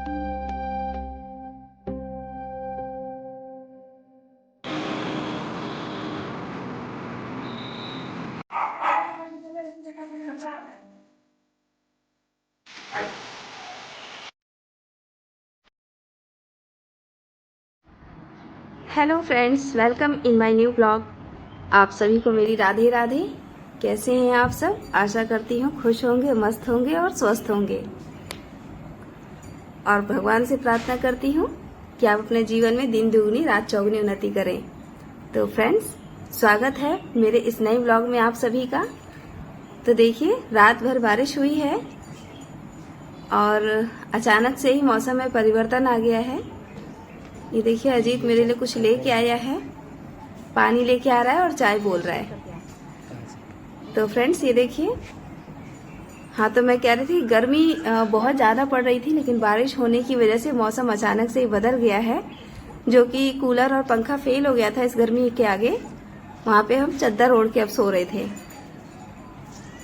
Hello friends, welcome in my new blog. आप सभी को मेरी राधे राधे। कैसे हैं आप सब? आशा करती हूँ खुश होंगे, मस्त होंगे और स्वस्थ होंगे। और भगवान से प्रार्थना करती हूँ कि आप अपने जीवन में दिन दुगनी रात चौगुनी उन्नति करें। तो फ्रेंड्स, स्वागत है मेरे इस नए ब्लॉग में आप सभी का। तो देखिए, रात भर बारिश हुई है और अचानक से ही मौसम में परिवर्तन आ गया है। ये देखिए, अजीत मेरे लिए कुछ लेके आया है, पानी लेके आ रहा है और चाय बोल रहा है। तो फ्रेंड्स, ये देखिए। हाँ, तो मैं कह रही थी गर्मी बहुत ज़्यादा पड़ रही थी, लेकिन बारिश होने की वजह से मौसम अचानक से ही बदल गया है। जो कि कूलर और पंखा फेल हो गया था इस गर्मी के आगे, वहाँ पे हम चद्दर ओढ़ के अब सो रहे थे।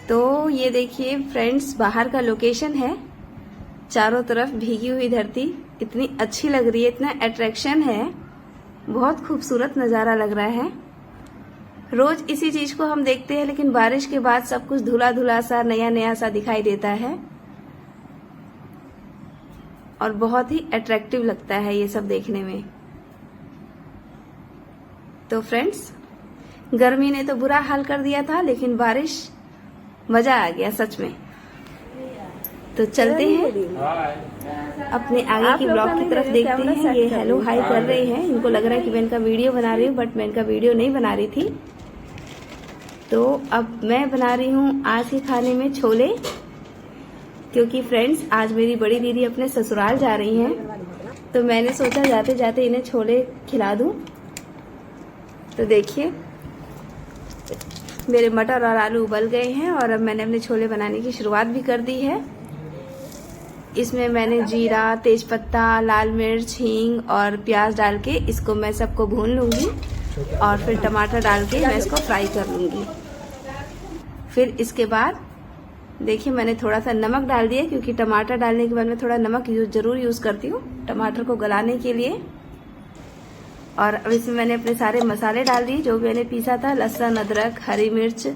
तो ये देखिए फ्रेंड्स, बाहर का लोकेशन है। चारों तरफ भीगी हुई धरती इतनी अच्छी लग रही है, इतना अट्रैक्शन है, बहुत खूबसूरत नज़ारा लग रहा है। रोज इसी चीज को हम देखते हैं, लेकिन बारिश के बाद सब कुछ धुला धुला सा, नया नया सा दिखाई देता है और बहुत ही अट्रैक्टिव लगता है ये सब देखने में। तो फ्रेंड्स, गर्मी ने तो बुरा हाल कर दिया था, लेकिन बारिश मजा आ गया सच में। तो चलते हैं अपने आगे की ब्लॉग की तरफ, देखते हैं। ये हेलो हाई कर रहे हैं, इनको लग रहा है कि मैं इनका वीडियो बना रही हूँ, बट मैं इनका वीडियो नहीं बना रही थी। तो अब मैं बना रही हूँ आज के खाने में छोले, क्योंकि फ्रेंड्स आज मेरी बड़ी दीदी अपने ससुराल जा रही हैं, तो मैंने सोचा जाते जाते इन्हें छोले खिला दूं। तो देखिए, मेरे मटर और आलू उबल गए हैं और अब मैंने अपने छोले बनाने की शुरुआत भी कर दी है। इसमें मैंने जीरा, तेजपत्ता, लाल मिर्च, हींग और प्याज डाल के इसको मैं सबको भून लूंगी और फिर टमाटर डाल के मैं इसको फ्राई कर लूंगी। फिर इसके बाद देखिए, मैंने थोड़ा सा नमक डाल दिया, क्योंकि टमाटर डालने के बाद मैं थोड़ा नमक जरूर यूज करती हूँ टमाटर को गलाने के लिए। और अब इसमें मैंने अपने सारे मसाले डाल दिए जो मैंने पीसा था, लहसुन, अदरक, हरी मिर्च,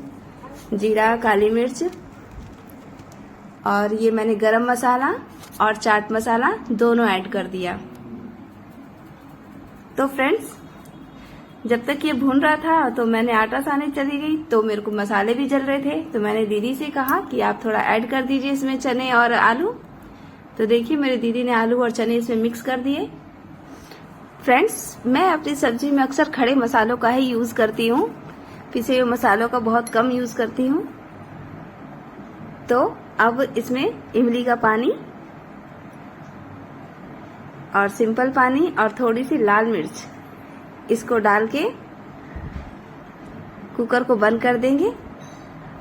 जीरा, काली मिर्च, और ये मैंने गरम मसाला और चाट मसाला दोनों ऐड कर दिया। तो फ्रेंड्स, जब तक ये भून रहा था तो मैंने आटा सानने चली गई, तो मेरे को मसाले भी जल रहे थे, तो मैंने दीदी से कहा कि आप थोड़ा ऐड कर दीजिए इसमें चने और आलू। तो देखिए, मेरी दीदी ने आलू और चने इसमें मिक्स कर दिए। फ्रेंड्स, मैं अपनी सब्जी में अक्सर खड़े मसालों का ही यूज करती हूँ, पिसे हुए मसालों का बहुत कम यूज करती हूँ। तो अब इसमें इमली का पानी और सिंपल पानी और थोड़ी सी लाल मिर्च, इसको डाल के कुकर को बंद कर देंगे।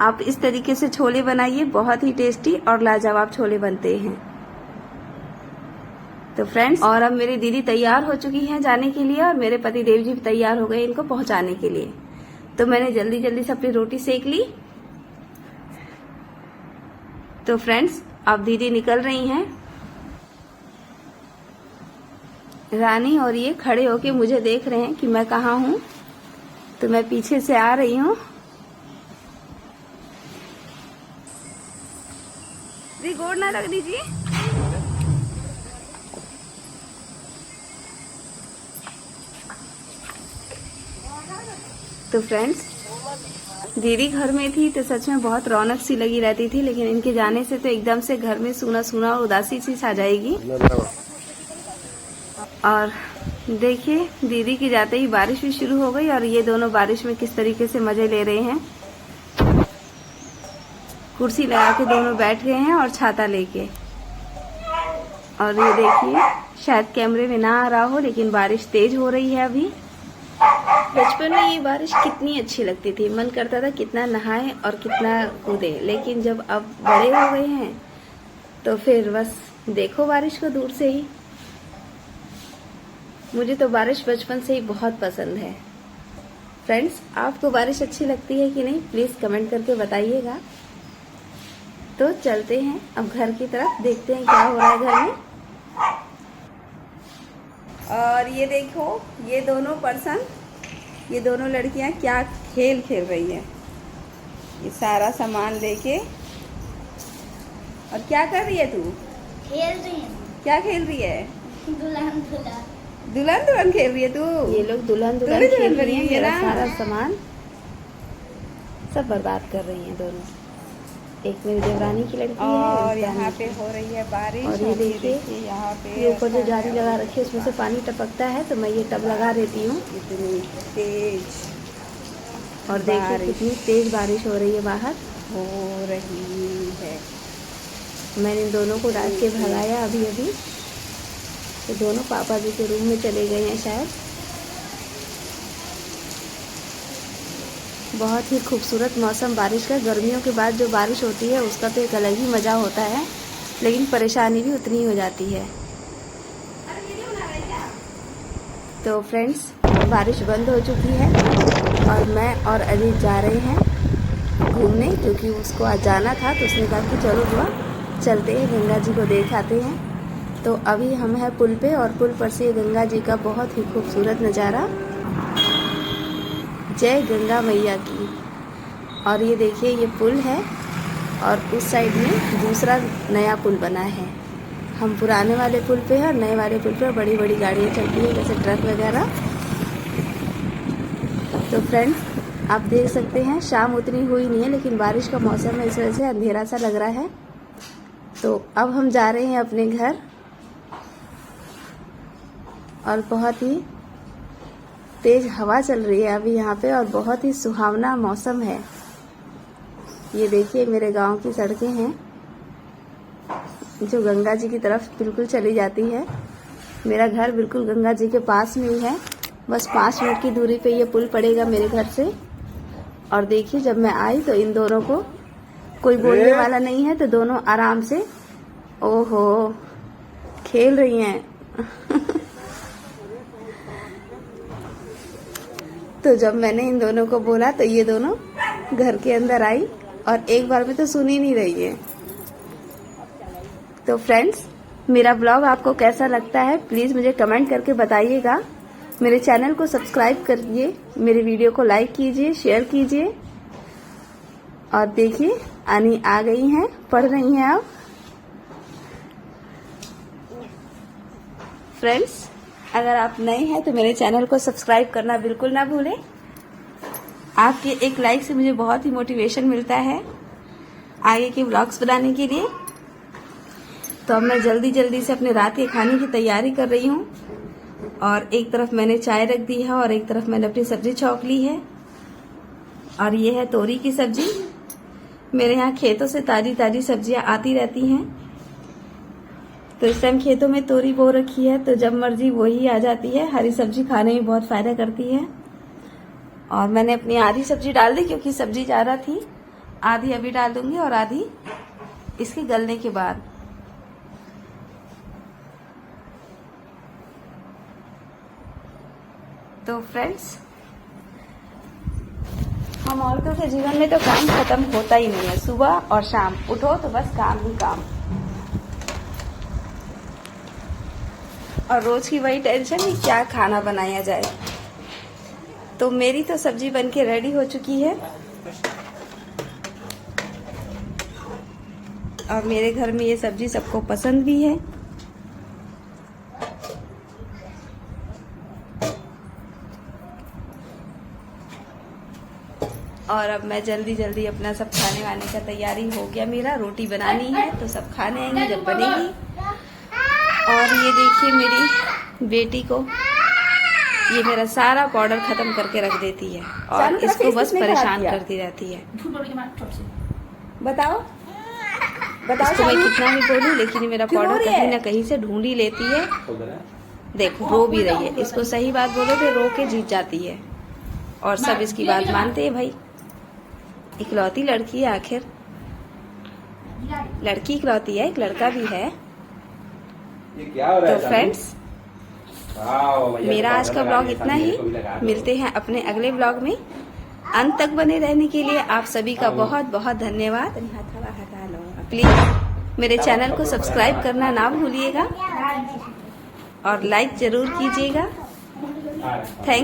आप इस तरीके से छोले बनाइए, बहुत ही टेस्टी और लाजवाब छोले बनते हैं। तो फ्रेंड्स, और अब मेरी दीदी तैयार हो चुकी हैं जाने के लिए और मेरे पति देव जी भी तैयार हो गए इनको पहुंचाने के लिए। तो मैंने जल्दी जल्दी से अपनी रोटी सेक ली। तो फ्रेंड्स, अब दीदी निकल रही हैं। रानी और ये खड़े होके मुझे देख रहे हैं कि मैं कहाँ हूँ, तो मैं पीछे से आ रही हूँ। गोड़ ना लग दीजिए। तो फ्रेंड्स, दीदी घर में थी तो सच में बहुत रौनक सी लगी रहती थी, लेकिन इनके जाने से तो एकदम से घर में सूना सूना और उदासी सी छा जाएगी। और देखिए, दीदी की जाते ही बारिश भी शुरू हो गई और ये दोनों बारिश में किस तरीके से मजे ले रहे हैं। कुर्सी लगा के दोनों बैठ गए हैं और छाता लेके। और ये देखिए, शायद कैमरे में ना आ रहा हो, लेकिन बारिश तेज हो रही है अभी। बचपन में ये बारिश कितनी अच्छी लगती थी, मन करता था कितना नहाए और कितना कूदे, लेकिन जब अब बड़े हो गए हैं तो फिर बस देखो बारिश को दूर से ही। मुझे तो बारिश बचपन से ही बहुत पसंद है। फ्रेंड्स, आपको बारिश अच्छी लगती है कि नहीं, प्लीज कमेंट करके बताइएगा। तो चलते हैं अब घर की तरफ, देखते हैं क्या हो रहा है घर में। और ये देखो ये दोनों पर्सन, ये दोनों लड़कियां क्या खेल खेल रही हैं। ये सारा सामान लेके। और क्या कर रही है तू? खेल रही है। क्या खेल रही है? दुल्हन दुल्हन। दुल्हन दुल्हन खेल रही है तू? ये लोग दुल्हन दुल्हन खेल रही है। मेरा सारा सामान सब बर्बाद कर रही हैं दोनों। एक मेरी देवरानी की लड़की है और यहाँ पे हो रही है बारिश। और ये देखिए यहाँ पे ये ऊपर जो जाली लगा रखी है उसमें से पानी टपकता है, तो मैं ये टब लगा देती हूँ। इतनी तेज। और देखिए कितनी तेज बारिश हो रही है, बाहर हो रही है। मैंने इन दोनों को डाल के भगाया अभी अभी, तो दोनों पापा जी के रूम में चले गए हैं शायद। बहुत ही खूबसूरत मौसम बारिश का। गर्मियों के बाद जो बारिश होती है उसका तो एक अलग ही मज़ा होता है, लेकिन परेशानी भी उतनी ही हो जाती है। तो फ्रेंड्स, बारिश बंद हो चुकी है और मैं और अजीत जा रहे हैं घूमने, क्योंकि उसको आज जाना था। तो उसने कहा कि चलो बुआ चलते हैं, गंगा जी को देख आते हैं। तो अभी हम हैं पुल पे, और पुल पर से गंगा जी का बहुत ही खूबसूरत नज़ारा। जय गंगा मैया की। और ये देखिए ये पुल है और उस साइड में दूसरा नया पुल बना है। हम पुराने वाले पुल पे हैं और नए वाले पुल पे बड़ी बड़ी गाड़ियाँ चलती है, जैसे ट्रक वगैरह। तो फ्रेंड्स, आप देख सकते हैं शाम उतनी हुई नहीं है, लेकिन बारिश का मौसम है, इस वजह से अंधेरा सा लग रहा है। तो अब हम जा रहे हैं अपने घर, और बहुत ही तेज हवा चल रही है अभी यहाँ पे, और बहुत ही सुहावना मौसम है। ये देखिए मेरे गांव की सड़कें हैं जो गंगा जी की तरफ बिल्कुल चली जाती है। मेरा घर बिल्कुल गंगा जी के पास में ही है, बस 5 मिनट की दूरी पे ये पुल पड़ेगा मेरे घर से। और देखिए जब मैं आई तो इन दोनों को कोई बोलने वाला नहीं है, तो दोनों आराम से ओहो खेल रही हैं। तो जब मैंने इन दोनों को बोला तो ये दोनों घर के अंदर आई, और एक बार में तो सुन ही नहीं रही है। तो फ्रेंड्स, मेरा ब्लॉग आपको कैसा लगता है प्लीज़ मुझे कमेंट करके बताइएगा। मेरे चैनल को सब्सक्राइब करिए, मेरे वीडियो को लाइक कीजिए, शेयर कीजिए। और देखिए आनी आ गई हैं, पढ़ रही हैं अब। फ्रेंड्स, अगर आप नए हैं तो मेरे चैनल को सब्सक्राइब करना बिल्कुल ना भूलें। आपके एक लाइक से मुझे बहुत ही मोटिवेशन मिलता है आगे के व्लॉग्स बनाने के लिए। तो अब मैं जल्दी जल्दी से अपने रात के खाने की तैयारी कर रही हूँ, और एक तरफ मैंने चाय रख दी है और एक तरफ मैंने अपनी सब्जी छौंक ली है। और ये है तोरी की सब्जी। मेरे यहाँ खेतों से ताजी ताजी सब्जियाँ आती रहती हैं, तो इस टाइम खेतों में तोरी बो रखी है, तो जब मर्जी वही आ जाती है। हरी सब्जी खाने में बहुत फायदा करती है। और मैंने अपनी आधी सब्जी डाल दी क्योंकि सब्जी ज़्यादा थी, आधी अभी डाल दूंगी और आधी इसके गलने के बाद। तो फ्रेंड्स, हम औरतों के जीवन में तो काम खत्म होता ही नहीं है। सुबह और शाम उठो तो बस काम ही काम, और रोज की वही टेंशन है क्या खाना बनाया जाए। तो मेरी तो सब्जी बनके रेडी हो चुकी है, और मेरे घर में ये सब्जी सबको पसंद भी है। और अब मैं जल्दी जल्दी अपना सब खाने वाने का तैयारी हो गया मेरा। रोटी बनानी है तो सब खाने आएंगे जब बनेगी। और ये देखिए मेरी बेटी को, ये मेरा सारा पाउडर खत्म करके रख देती है और इसको बस परेशान करती रहती है। बताओ बताओ इसको मैं कितना भी बोलूं, लेकिन ये मेरा पाउडर कहीं ना कहीं से ढूंढ ही लेती है। देखो रो भी रही है, इसको सही बात बोलो तो रो के जीत जाती है, और सब इसकी बात मानते हैं। भाई इकलौती लड़की है, आखिर लड़की इकलौती है, एक लड़का भी है। तो फ्रेंड्स, मेरा आज का ब्लॉग इतना ही। मिलते हैं अपने अगले ब्लॉग में। अंत तक बने रहने के लिए आप सभी का बहुत बहुत धन्यवाद। प्लीज मेरे चैनल को सब्सक्राइब करना ना भूलिएगा। और लाइक जरूर कीजिएगा। थैंक्स।